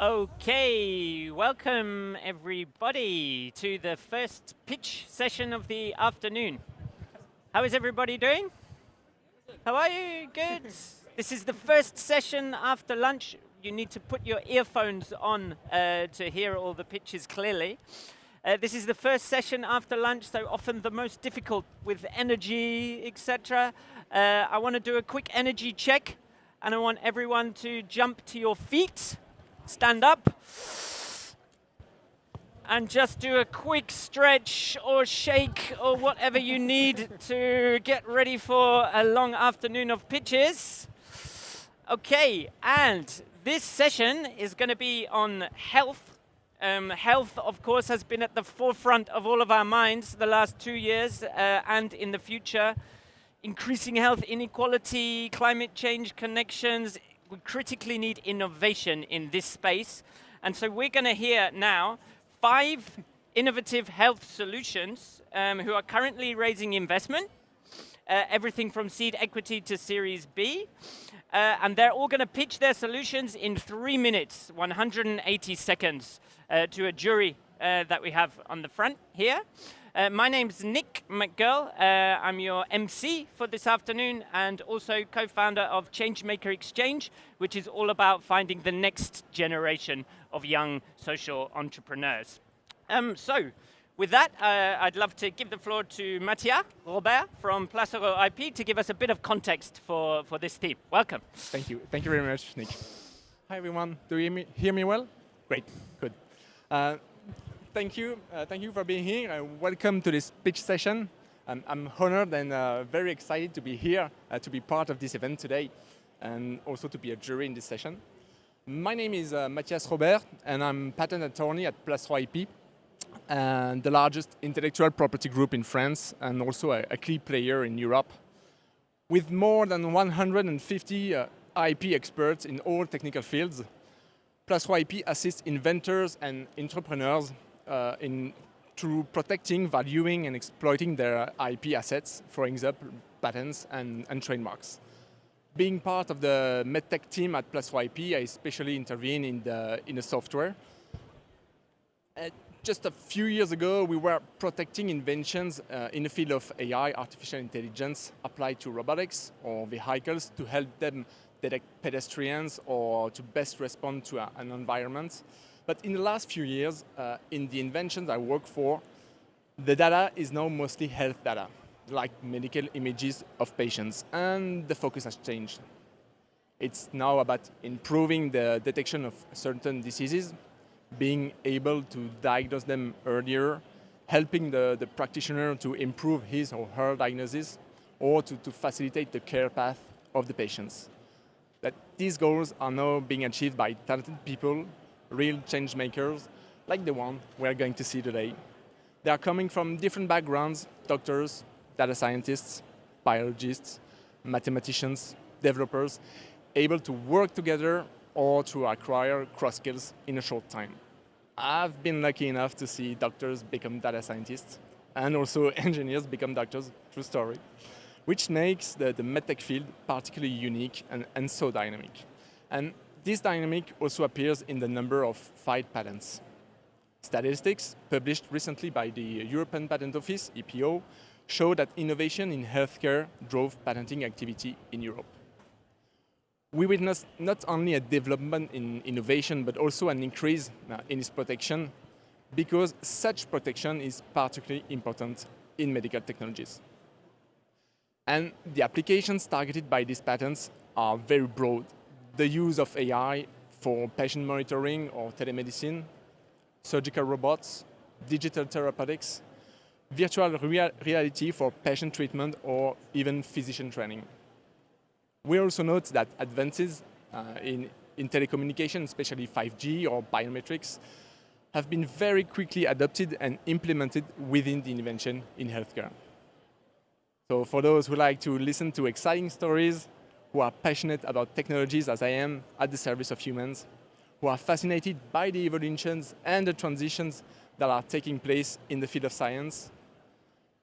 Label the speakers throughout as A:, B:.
A: Okay, welcome everybody to the first pitch session of the afternoon. How is everybody doing? How are you? Good. This is the first session after lunch. You need to put your earphones on to hear all the pitches clearly. This is the first session after lunch, so often the most difficult with energy, etc. I want to do a quick energy check, and I want everyone to jump to your feet. Stand up and just do a quick stretch or shake or whatever you need to get ready for a long afternoon of pitches. Okay, and this session is going to be on health. Health, of course, has been at the forefront of all of our minds the last 2 years and in the future. Increasing health inequality, climate change connections. We critically need innovation in this space. And so we're going to hear now 5 innovative health solutions who are currently raising investment, everything from seed equity to Series B. And they're all going to pitch their solutions in 3 minutes, 180 seconds, to a jury that we have on the front here. My name's Nick McGill. I'm your MC for this afternoon and also co-founder of Changemaker Exchange, which is all about finding the next generation of young social entrepreneurs. So, with that, I'd love to give the floor to Mathias Robert from Plasseraud IP to give us a bit of context for this theme. Welcome.
B: Thank you. Thank you very much, Nick. Hi, everyone. Do you hear me well? Great. Good. Thank you for being here. Welcome to this pitch session. I'm honored and very excited to be here, to be part of this event today, and also to be a jury in this session. My name is Mathias Robert, and I'm patent attorney at Plasseraud IP, and the largest intellectual property group in France, and also a key player in Europe. With more than 150 IP experts in all technical fields, Plasseraud IP assists inventors and entrepreneurs through protecting, valuing, and exploiting their IP assets, for example, patents and trademarks. Being part of the medtech team at Plasseraud IP, I especially intervene in the software. Just a few years ago, we were protecting inventions in the field of AI, artificial intelligence, applied to robotics or vehicles to help them detect pedestrians or to best respond to an environment. But in the last few years, in the inventions I work for, the data is now mostly health data, like medical images of patients, and the focus has changed. It's now about improving the detection of certain diseases, being able to diagnose them earlier, helping the practitioner to improve his or her diagnosis, or to facilitate the care path of the patients. That these goals are now being achieved by talented people, real change makers, like the one we're going to see today. They are coming from different backgrounds: doctors, data scientists, biologists, mathematicians, developers, able to work together or to acquire cross skills in a short time. I've been lucky enough to see doctors become data scientists and also engineers become doctors, true story, which makes the medtech field particularly unique and so dynamic. And this dynamic also appears in the number of filed patents. Statistics published recently by the European Patent Office, EPO, show that innovation in healthcare drove patenting activity in Europe. We witnessed not only a development in innovation, but also an increase in its protection, because such protection is particularly important in medical technologies. And the applications targeted by these patents are very broad. The use of AI for patient monitoring or telemedicine, surgical robots, digital therapeutics, virtual reality for patient treatment, or even physician training. We also note that advances in telecommunication, especially 5G or biometrics, have been very quickly adopted and implemented within the invention in healthcare. So for those who like to listen to exciting stories, who are passionate about technologies as I am at the service of humans, who are fascinated by the evolutions and the transitions that are taking place in the field of science,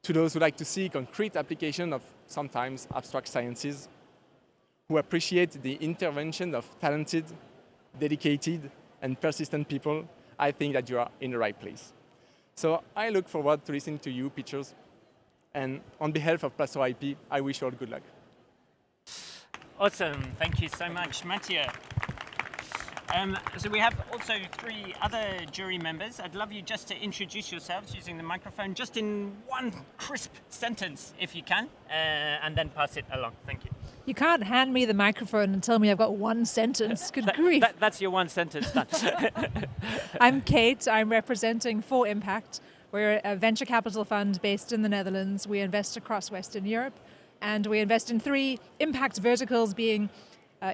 B: to those who like to see concrete application of sometimes abstract sciences, who appreciate the intervention of talented, dedicated, and persistent people, I think that you are in the right place. So I look forward to listening to you, pitchers. And on behalf of Plasseraud IP, I wish you all good luck.
A: Awesome. Thank you so much, Mathieu. So we have also 3 other jury members. I'd love you just to introduce yourselves using the microphone, just in one crisp sentence, if you can, and then pass it along. Thank you.
C: You can't hand me the microphone and tell me I've got one sentence. Good grief.
A: That's your one sentence done.
C: I'm Kate. I'm representing 4Impact. We're a venture capital fund based in the Netherlands. We invest across Western Europe, and we invest in 3 impact verticals, being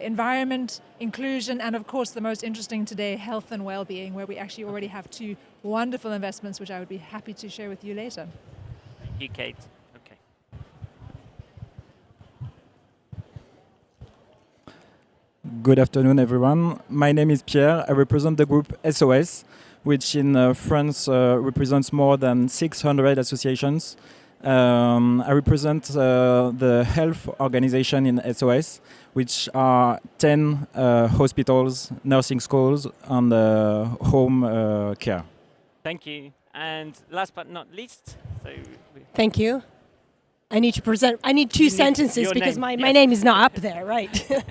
C: environment, inclusion, and of course the most interesting today, health and well-being, where we actually already have 2 wonderful investments, which I would be happy to share with you later.
A: Thank you, Kate. Okay.
D: Good afternoon, everyone. My name is Pierre. I represent the group SOS, which in France represents more than 600 associations. I represent the health organization in SOS, which are 10 hospitals, nursing schools, and home care.
A: Thank you. And last but not least,
E: Thank you. I need to present. I need 2 sentences because my name is not up there, right?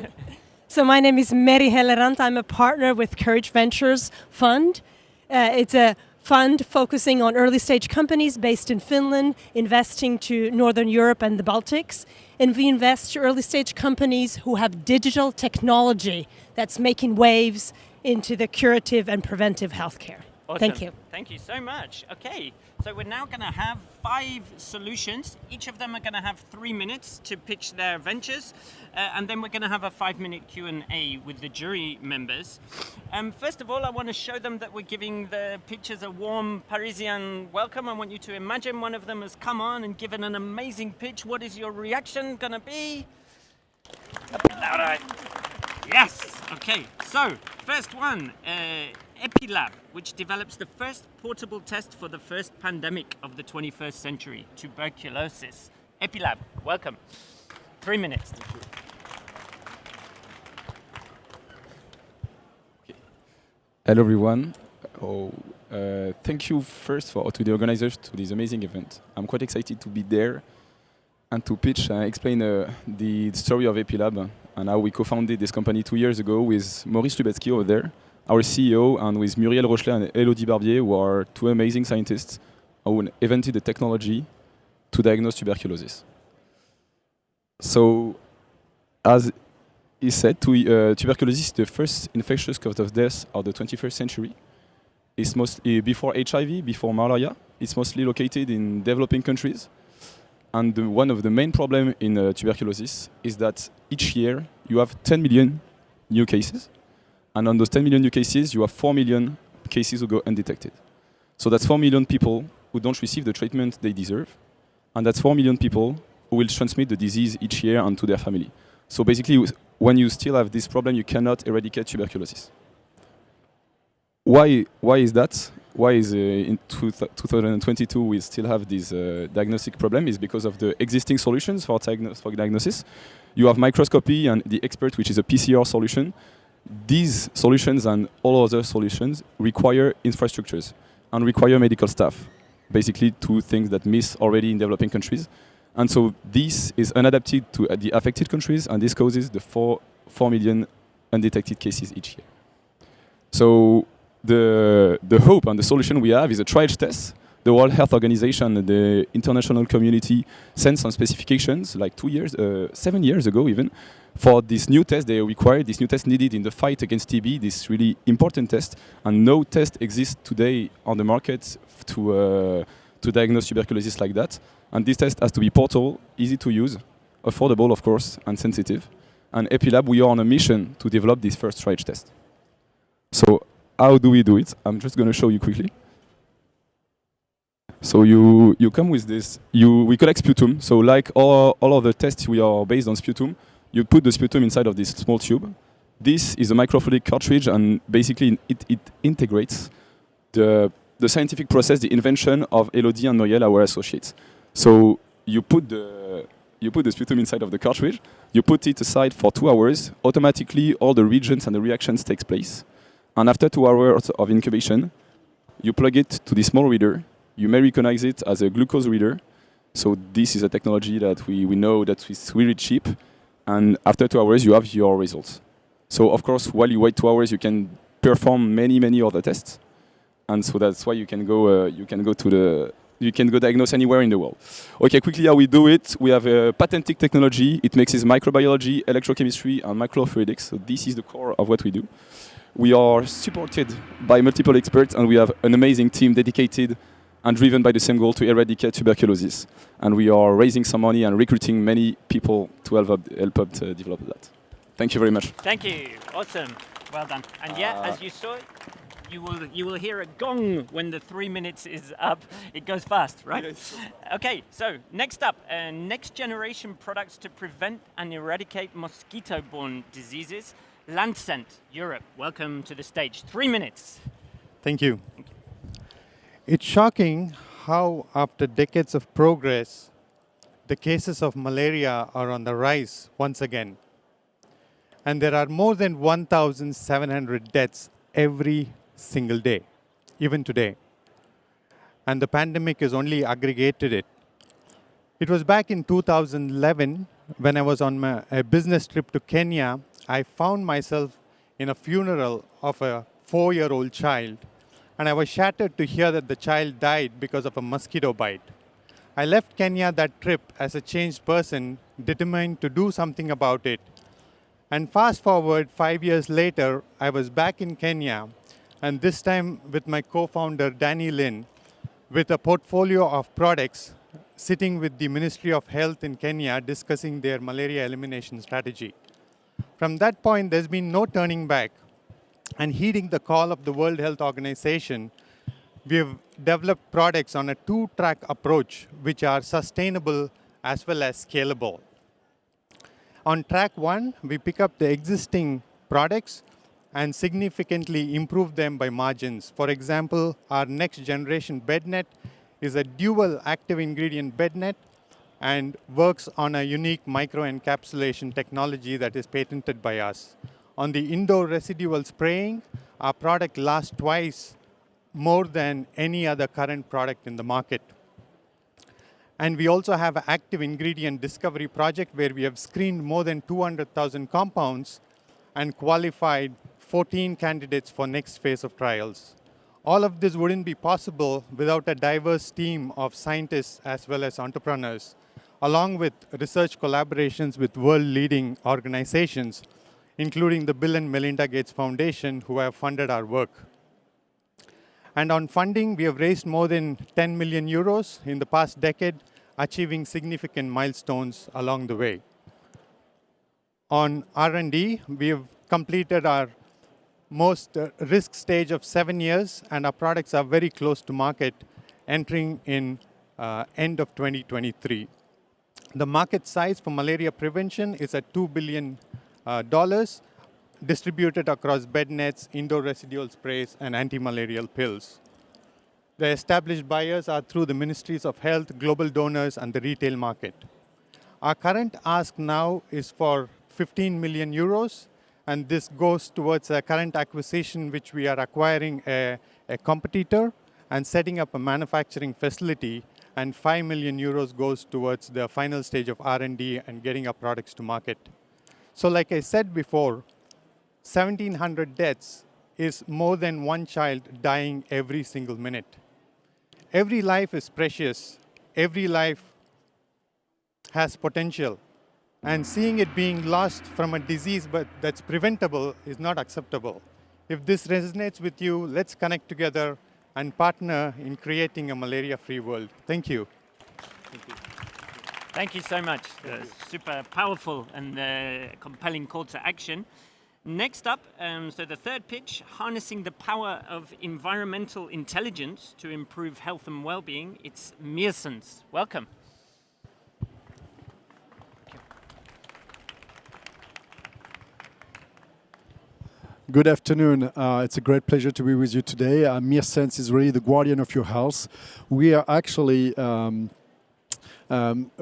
E: So my name is Meri Hellerant. I'm a partner with Courage Ventures Fund. It's a fund focusing on early stage companies based in Finland, investing to Northern Europe and the Baltics. And we invest to early stage companies who have digital technology that's making waves into the curative and preventive healthcare.
A: Awesome.
E: Thank you.
A: Thank you so much. Okay, so we're now going to have 5 solutions. Each of them are going to have 3 minutes to pitch their ventures, and then we're going to have a 5-minute Q&A with the jury members. First of all, I want to show them that we're giving the pitchers a warm Parisian welcome. I want you to imagine one of them has come on and given an amazing pitch. What is your reaction going to be? A bit louder. Yes. Okay. So first one. EpiLAB, which develops the first portable test for the first pandemic of the 21st century, tuberculosis. EpiLAB, welcome. 3 minutes.
F: Hello everyone. Thank you first to the organizers to this amazing event. I'm quite excited to be there and to pitch and explain the story of EpiLAB and how we co-founded this company 2 years ago with Maurice Lubetsky over there, our CEO, and with Muriel Rochelet and Elodie Barbier, who are 2 amazing scientists who invented the technology to diagnose tuberculosis. So, as he said, tuberculosis is the first infectious cause of death of the 21st century. It's mostly before HIV, before malaria. It's mostly located in developing countries. And one of the main problems in tuberculosis is that each year you have 10 million new cases. And on those 10 million new cases, you have 4 million cases who go undetected. So that's 4 million people who don't receive the treatment they deserve. And that's 4 million people who will transmit the disease each year onto their family. So basically, when you still have this problem, you cannot eradicate tuberculosis. Why is that? Why is in 2022 we still have this diagnostic problem? Is because of the existing solutions for diagnosis. You have microscopy and the expert, which is a PCR solution. These solutions and all other solutions require infrastructures and require medical staff. Basically 2 things that miss already in developing countries. And so this is unadapted to the affected countries, and this causes the 4 million undetected cases each year. So the hope and the solution we have is a triage test. The World Health Organization and the international community sent some specifications like 7 years ago even, for this new test they required, this new test needed in the fight against TB, this really important test, and no test exists today on the market to diagnose tuberculosis like that. And this test has to be portable, easy to use, affordable of course, and sensitive. And EpiLAB, we are on a mission to develop this first triage test. So how do we do it? I'm just going to show you quickly. So you come with this, we collect sputum. So like all of the tests, we are based on sputum. You put the sputum inside of this small tube. This is a microfluidic cartridge, and basically it integrates the scientific process, the invention of Elodie and Muriel, our associates. So you put the sputum inside of the cartridge, you put it aside for 2 hours, automatically all the reagents and the reactions takes place. And after 2 hours of incubation, you plug it to this small reader. You may recognize it as a glucose reader. So this is a technology that we know that is really cheap. And after 2 hours, you have your results. So of course, while you wait 2 hours, you can perform many other tests. And so that's why you can go diagnose anywhere in the world. Okay, quickly how we do it. We have a patented technology. It mixes microbiology, electrochemistry, and microfluidics. So this is the core of what we do. We are supported by multiple experts, and we have an amazing team dedicated and driven by the same goal to eradicate tuberculosis. And we are raising some money and recruiting many people to help us develop that. Thank you very much.
A: Thank you. Awesome. Well done. And yeah, as you saw, you will hear a gong when the 3 minutes is up. It goes fast, right? Yes. Okay, so next up, next generation products to prevent and eradicate mosquito-borne diseases. Landcent, Europe. Welcome to the stage. 3 minutes.
G: Thank you. It's shocking how, after decades of progress, the cases of malaria are on the rise once again. And there are more than 1,700 deaths every single day, even today. And the pandemic has only aggregated it. It was back in 2011 when I was on a business trip to Kenya. I found myself in a funeral of a 4-year-old child, and I was shattered to hear that the child died because of a mosquito bite. I left Kenya that trip as a changed person, determined to do something about it. And fast forward 5 years later, I was back in Kenya, and this time with my co-founder, Danny Lin, with a portfolio of products, sitting with the Ministry of Health in Kenya, discussing their malaria elimination strategy. From that point, there's been no turning back. And heeding the call of the World Health Organization, we have developed products on a 2-track approach, which are sustainable as well as scalable. On track 1, we pick up the existing products and significantly improve them by margins. For example, our next generation bed net is a dual active ingredient bed net and works on a unique microencapsulation technology that is patented by us. On the indoor residual spraying, our product lasts twice more than any other current product in the market. And we also have an active ingredient discovery project where we have screened more than 200,000 compounds and qualified 14 candidates for next phase of trials. All of this wouldn't be possible without a diverse team of scientists as well as entrepreneurs, along with research collaborations with world-leading organizations, including the Bill and Melinda Gates Foundation, who have funded our work. And on funding, we have raised more than 10 million euros in the past decade, achieving significant milestones along the way. On R&D, we have completed our most risk stage of 7 years, and our products are very close to market, entering in end of 2023. The market size for malaria prevention is at $2 billion, distributed across bed nets, indoor residual sprays, and anti-malarial pills. The established buyers are through the Ministries of Health, global donors, and the retail market. Our current ask now is for 15 million euros, and this goes towards a current acquisition, which we are acquiring a competitor and setting up a manufacturing facility, and 5 million euros goes towards the final stage of R&D and getting our products to market. So like I said before, 1,700 deaths is more than one child dying every single minute. Every life is precious. Every life has potential. And seeing it being lost from a disease but that's preventable is not acceptable. If this resonates with you, let's connect together and partner in creating a malaria-free world. Thank you.
A: Thank you. Thank you so much. Super powerful and compelling call to action. Next up, so the third pitch, harnessing the power of environmental intelligence to improve health and well-being. It's Meersens. Welcome.
H: Good afternoon. It's a great pleasure to be with you today. Meersens is really the guardian of your health. We are actually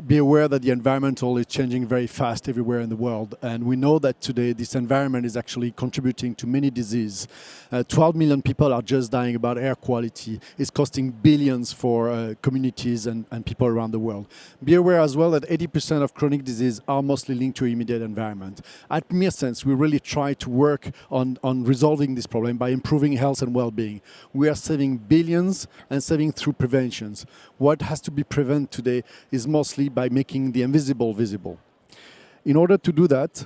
H: be aware that the environmental is changing very fast everywhere in the world. And we know that today this environment is actually contributing to many diseases. 12 million people are just dying about air quality. It's costing billions for communities and people around the world. Be aware as well that 80% of chronic disease are mostly linked to immediate environment. At Meersens, we really try to work on resolving this problem by improving health and well-being. We are saving billions and saving through preventions. What has to be prevented today is mostly by making the invisible visible. In order to do that,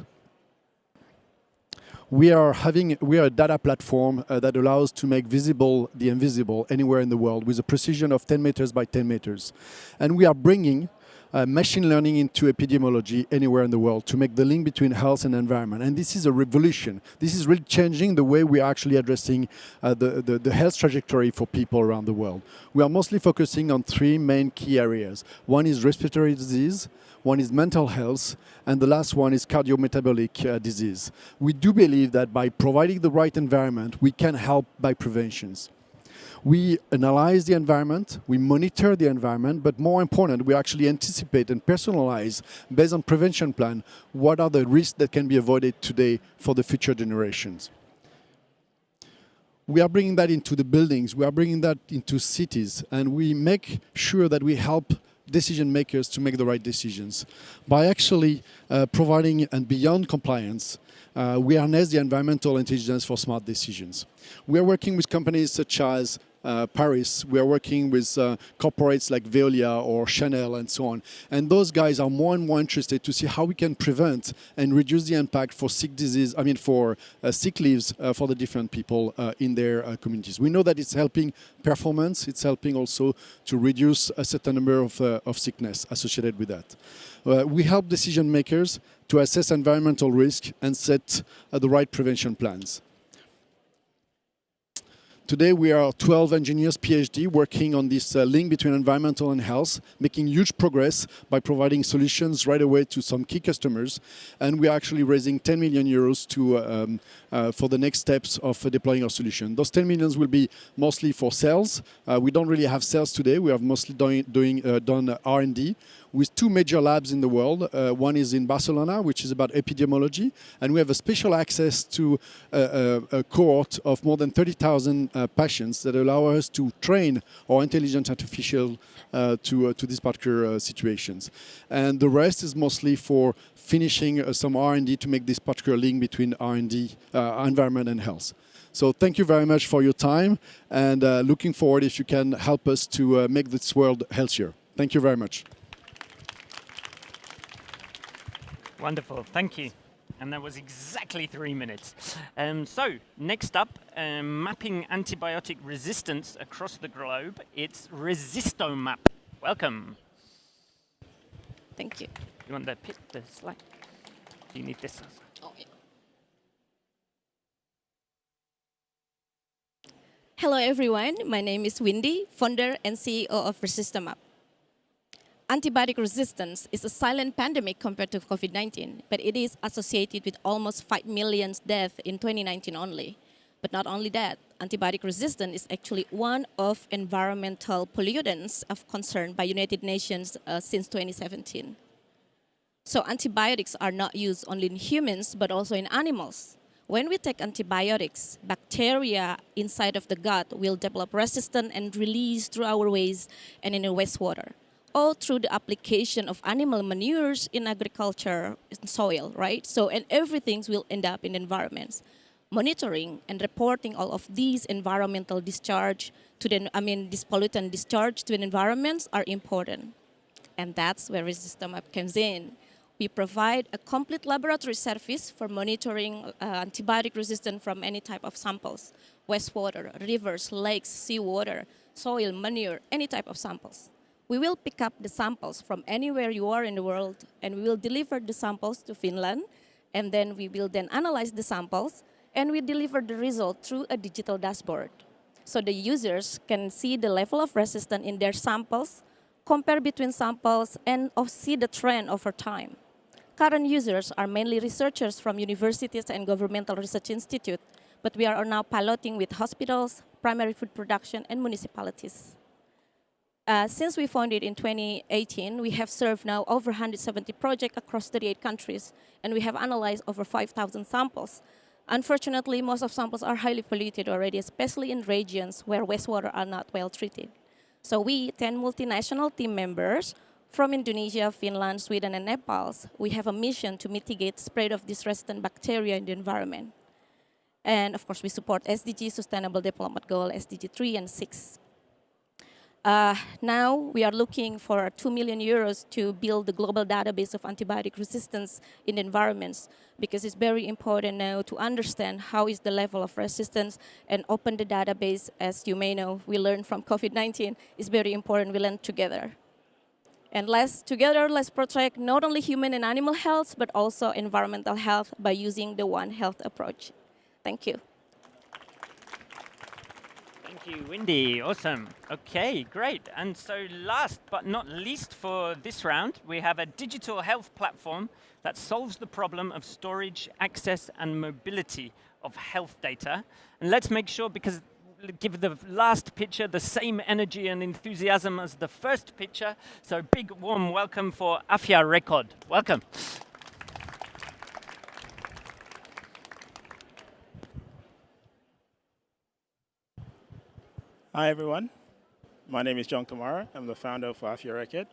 H: we are a data platform that allows to make visible the invisible anywhere in the world with a precision of 10 meters by 10 meters. And we are bringing machine learning into epidemiology anywhere in the world to make the link between health and environment. And this is a revolution. This is really changing the way we are actually addressing the health trajectory for people around the world. We are mostly focusing on three main key areas. One is respiratory disease, one is mental health, and the last one is cardiometabolic disease. We do believe that by providing the right environment, we can help by preventions. We analyze the environment, we monitor the environment, but more important, we actually anticipate and personalize, based on prevention plan, what are the risks that can be avoided today for the future generations. We are bringing that into the buildings, we are bringing that into cities, and we make sure that we help decision makers to make the right decisions. By actually providing, and beyond compliance, we harness the environmental intelligence for smart decisions. We are working with companies such as Paris. We are working with corporates like Veolia or Chanel and so on. And those guys are more and more interested to see how we can prevent and reduce the impact for sick leaves for the different people in their communities. We know that it's helping performance. It's helping also to reduce a certain number of sickness associated with that. We help decision makers to assess environmental risk and set the right prevention plans. Today we are 12 engineers, PhD, working on this link between environmental and health, making huge progress by providing solutions right away to some key customers. And we are actually raising 10 million euros for the next steps of deploying our solution. Those 10 millions will be mostly for sales. We don't really have sales today. We have mostly done R&D with two major labs in the world. One is in Barcelona, which is about epidemiology, and we have a special access to a cohort of more than 30,000 patients that allow us to train our intelligent artificial to these particular situations. And the rest is mostly for finishing some R&D to make this particular link between R&D, environment and health. So thank you very much for your time, and looking forward if you can help us to make this world healthier. Thank you very much.
A: Wonderful, thank you. And that was exactly 3 minutes. So, next up, mapping antibiotic resistance across the globe. It's ResistoMap. Welcome.
I: Thank you.
A: You want the slide? Do you need this?
I: Oh, yeah. Hello, everyone. My name is Windy, founder and CEO of ResistoMap. Antibiotic resistance is a silent pandemic compared to COVID-19, but it is associated with almost 5 million deaths in 2019 only. But not only that, antibiotic resistance is actually one of environmental pollutants of concern by United Nations since 2017. So antibiotics are not used only in humans, but also in animals. When we take antibiotics, bacteria inside of the gut will develop resistance and release through our waste and in the wastewater, all through the application of animal manures in agriculture, in soil, right? So, and everything will end up in environments. Monitoring and reporting all of these environmental discharge to this pollutant discharge to the environments are important. And that's where ResistoMap comes in. We provide a complete laboratory service for monitoring antibiotic resistance from any type of samples, wastewater, rivers, lakes, seawater, soil, manure, any type of samples. We will pick up the samples from anywhere you are in the world, and we will deliver the samples to Finland, and then we will then analyze the samples, and we deliver the result through a digital dashboard. So the users can see the level of resistance in their samples, compare between samples, and see the trend over time. Current users are mainly researchers from universities and governmental research institutes, but we are now piloting with hospitals, primary food production, and municipalities. Since we founded in 2018, we have served now over 170 projects across 38 countries, and we have analyzed over 5,000 samples. Unfortunately, most of samples are highly polluted already, especially in regions where wastewater are not well treated. So we, 10 multinational team members from Indonesia, Finland, Sweden, and Nepal, we have a mission to mitigate the spread of this resistant bacteria in the environment. And of course, we support SDG, Sustainable Development Goal, SDG 3 and 6. Now we are looking for 2 million euros to build the global database of antibiotic resistance in the environments, because it's very important now to understand how is the level of resistance and open the database. As you may know, we learned from COVID-19, it's very important we learn together. And let's protect not only human and animal health, but also environmental health by using the One Health approach. Thank you.
A: Thank you, Wendy. Awesome. Okay, great. And so last but not least for this round, we have a digital health platform that solves the problem of storage, access, and mobility of health data. And let's make sure, because give the last picture the same energy and enthusiasm as the first picture. So big warm welcome for Afya Record. Welcome.
J: Hi, everyone. My name is John Kamara. I'm the founder of Afya Record,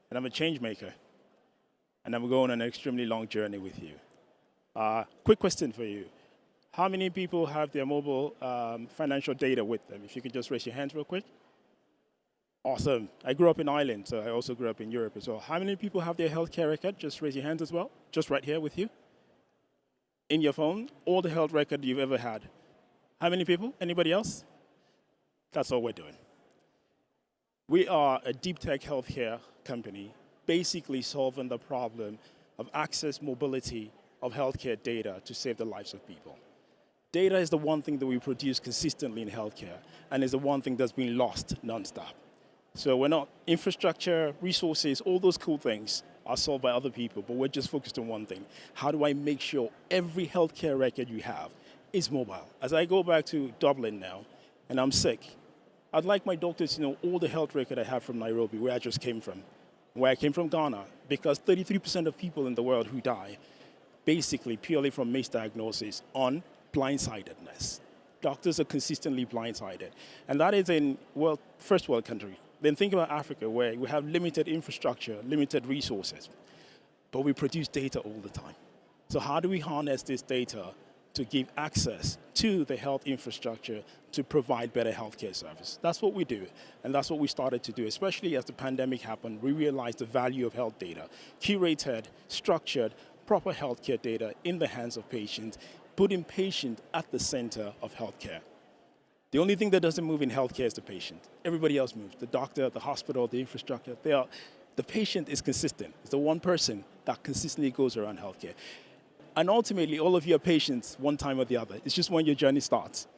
J: and I'm a change maker. And I'm going on an extremely long journey with you. Quick question for you. How many people have their mobile financial data with them? If you could just raise your hands real quick. Awesome. I grew up in Ireland, so I also grew up in Europe as well. How many people have their healthcare record? Just raise your hands as well. Just right here with you. In your phone, all the health record you've ever had. How many people? Anybody else? That's all we're doing. We are a deep tech healthcare company, basically solving the problem of access, mobility of healthcare data to save the lives of people. Data is the one thing that we produce consistently in healthcare, and is the one thing that's been lost nonstop. So we're not infrastructure, resources, all those cool things are solved by other people, but we're just focused on one thing. How do I make sure every healthcare record you have is mobile? As I go back to Dublin now, and I'm sick, I'd like my doctors to know all the health record I have from Nairobi, where I just came from, where I came from Ghana, because 33% of people in the world who die, basically purely from misdiagnosis on blindsidedness. Doctors are consistently blindsided. And that is in, well, first world country. Then think about Africa, where we have limited infrastructure, limited resources, but we produce data all the time. So how do we harness this data to give access to the health infrastructure to provide better healthcare service? That's what we do, and that's what we started to do, especially as the pandemic happened. We realized the value of health data, curated, structured, proper healthcare data in the hands of patients, putting patient at the center of healthcare. The only thing that doesn't move in healthcare is the patient. Everybody else moves, the doctor, the hospital, the infrastructure. The patient is consistent. It's the one person that consistently goes around healthcare. And ultimately, all of you are patients one time or the other. It's just when your journey starts.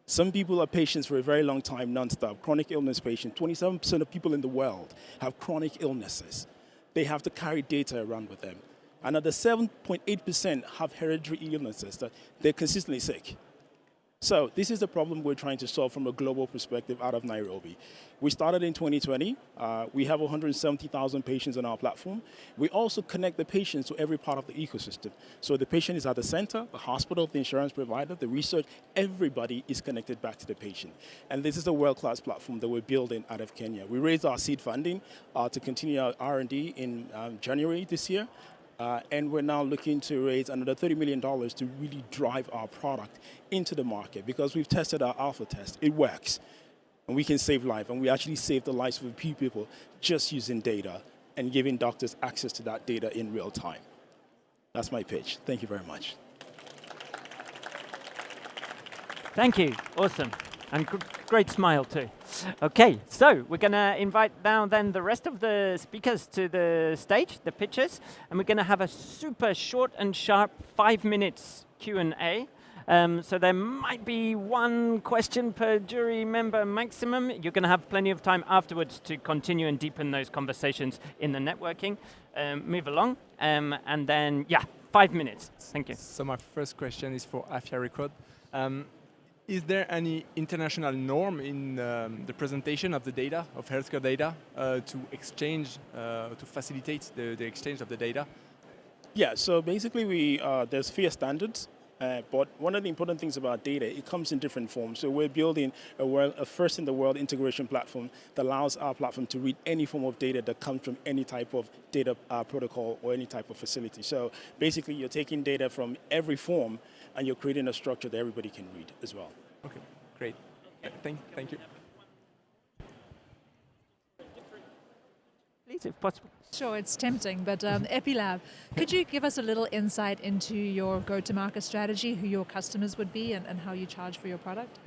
J: Some people are patients for a very long time, nonstop. Chronic illness patients. 27% of people in the world have chronic illnesses. They have to carry data around with them. Another 7.8% have hereditary illnesses that they're consistently sick. So this is the problem we're trying to solve from a global perspective out of Nairobi. We started in 2020. We have 170,000 patients on our platform. We also connect the patients to every part of the ecosystem. So the patient is at the center, the hospital, the insurance provider, the research, everybody is connected back to the patient. And this is a world-class platform that we're building out of Kenya. We raised our seed funding to continue our R&D in January this year. And we're now looking to raise another $30 million to really drive our product into the market, because we've tested our alpha test. It works. And we can save lives. And we actually save the lives of a few people just using data and giving doctors access to that data in real time. That's my pitch. Thank you very much.
A: Thank you. Awesome. And great smile too. Okay, so we're going to invite now then the rest of the speakers to the stage, the pitchers, and we're going to have a super short and sharp 5 minutes Q&A. So there might be one question per jury member maximum. You're going to have plenty of time afterwards to continue and deepen those conversations in the networking. Move along, and then, yeah, 5 minutes. Thank you.
B: So my first question is for Afya Record. Is there any international norm in the presentation of the data, of healthcare data, to exchange, to facilitate the exchange of the data?
J: Yeah, so basically there's FAIR standards, but one of the important things about data, it comes in different forms. So we're building a first-in-the-world integration platform that allows our platform to read any form of data that comes from any type of data protocol or any type of facility. So basically you're taking data from every form and you're creating a structure that everybody can read as well.
B: Okay, great. Thank you.
A: Please, if possible.
C: Sure, it's tempting, but EpiLAB, could you give us a little insight into your go-to-market strategy, who your customers would be, and how you charge for your product?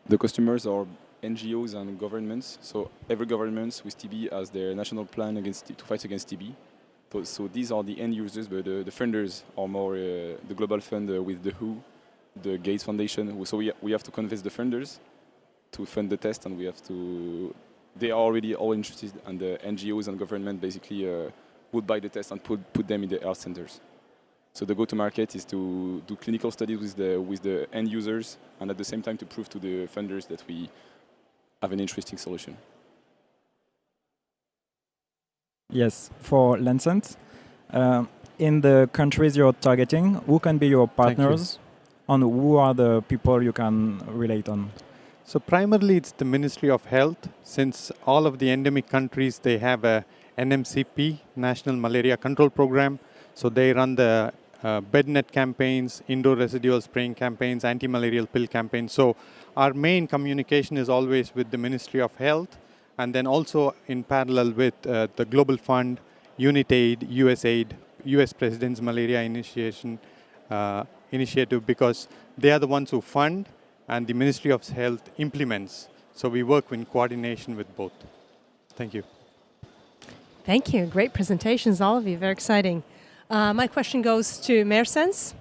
F: The customers are NGOs and governments. So every government with TB has their national plan to fight against TB. So these are the end users, but the funders are more the global fund with the WHO, the Gates Foundation. So we have to convince the funders to fund the test, and they are already all interested, and the NGOs and government basically would buy the test and put them in the health centers. So the go-to-market is to do clinical studies with the end users, and at the same time to prove to the funders that we have an interesting solution.
D: Yes, for Landcent, in the countries you're targeting, who can be your partners, and who are the people you can relate on?
G: So primarily it's the Ministry of Health, since all of the endemic countries, they have a NMCP, National Malaria Control Program. So they run the bed net campaigns, indoor residual spraying campaigns, anti-malarial pill campaigns. So our main communication is always with the Ministry of Health, and then also in parallel with the Global Fund, UNITAID, USAID, US President's Malaria Initiative, because they are the ones who fund and the Ministry of Health implements. So we work in coordination with both. Thank you.
E: Thank you. Great presentations, all of you. Very exciting. My question goes to Meersens.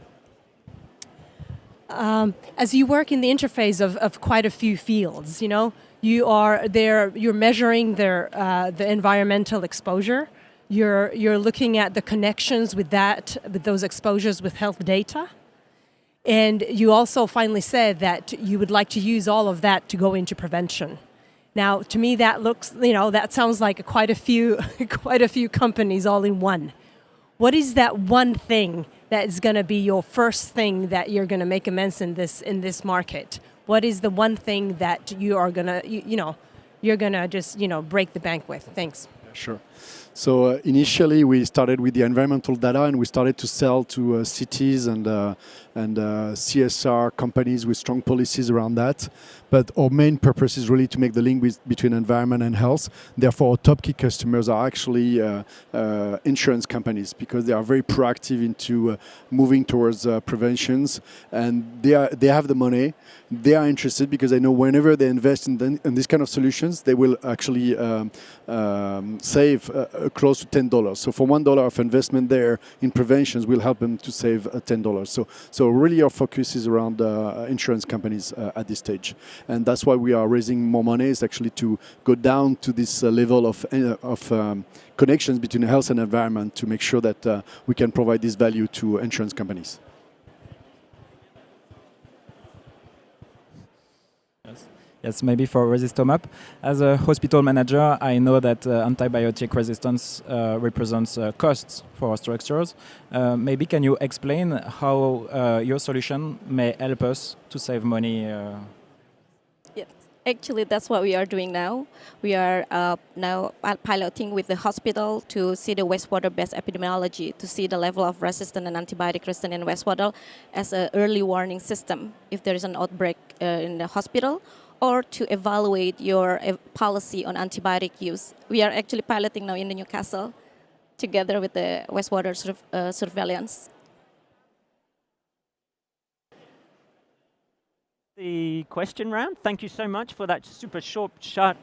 E: As you work in the interface of quite a few fields, you're measuring the environmental exposure. You're looking at the connections with those exposures with health data. And you also finally said that you would like to use all of that to go into prevention. Now, to me, that looks, that sounds like quite a few companies all in one. What is that one thing that is going to be your first thing that you're going to make immense in this market? What is the one thing that you are going to, you're going to just, break the bank with? Thanks.
H: Sure. So initially we started with the environmental data, and we started to sell to cities and CSR companies with strong policies around that. But our main purpose is really to make the link between environment and health. Therefore, our top key customers are actually insurance companies, because they are very proactive into moving towards preventions, and they have the money. They are interested because they know whenever they invest in these kind of solutions, they will actually save close to $10. So for $1 of investment there in preventions will help them to save $10. So really our focus is around insurance companies at this stage. And that's why we are raising more money, is actually to go down to this level of connections between health and environment, to make sure that we can provide this value to insurance companies.
D: Yes, maybe for Resistomap. As a hospital manager, I know that antibiotic resistance represents costs for structures. Maybe can you explain how your solution may help us to save money?
I: Yes, actually that's what we are doing now. We are now piloting with the hospital to see the wastewater-based epidemiology, to see the level of resistant and antibiotic resistant in wastewater as an early warning system if there is an outbreak in the hospital, or to evaluate your policy on antibiotic use. We are actually piloting now in the Newcastle together with the wastewater surveillance.
A: The question round. Thank you so much for that super short, sharp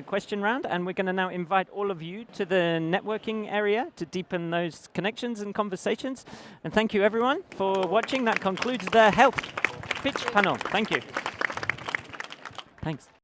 A: question round. And we're going to now invite all of you to the networking area to deepen those connections and conversations. And thank you, everyone, for watching. That concludes the health pitch panel. Thank you. Thanks.